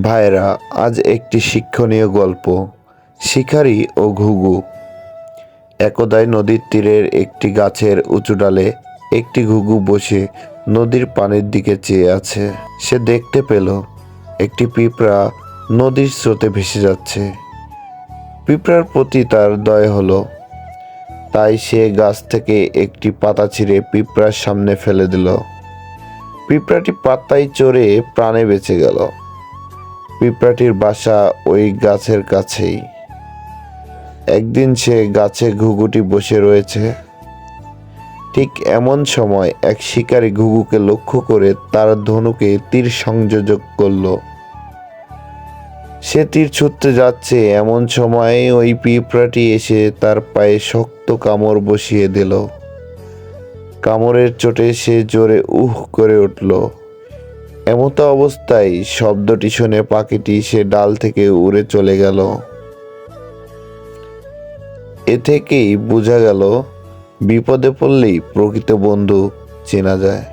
ভাইরা, আজ একটি শিক্ষণীয় গল্প। শিকারী ও ঘুঘু। একদাই নদীর তীরের একটি গাছের উঁচু ডালে একটি ঘুঘু বসে নদীর পানির দিকে চেয়ে আছে। সে দেখতে পেল একটি পিঁপড়া নদীর স্রোতে ভেসে যাচ্ছে। পিঁপড়ার প্রতি তার দয়া হলো, তাই সে গাছ থেকে একটি পাতা ছিঁড়ে পিঁপড়ার সামনে ফেলে দিল। পিঁপড়াটি পাতায় চড়ে প্রাণে বেঁচে গেল। পিঁপড়াটির বাসা ওই গাছের কাছেই। একদিন সে গাছে ঘুঘুটি বসে রয়েছে। ঠিক এমন সময় এক শিকারী ঘুঘুকে লক্ষ্য করে তার ধনুকে তীর সংযোগ করলো। সে তীর ছুঁড়তে যাচ্ছে, এমন সময় ওই পিঁপড়াটি এসে তার পায়ে শক্ত কামড় বসিয়ে দিল। কামড়ের চোটে সে জোরে উহ করে উঠল। এমতো অবস্থায় শব্দটি শুনে পাখিটি সে ডাল থেকে উড়ে চলে গেল। এ থেকেই বোঝা গেল, বিপদে পড়লেই প্রকৃত বন্ধু চেনা যায়।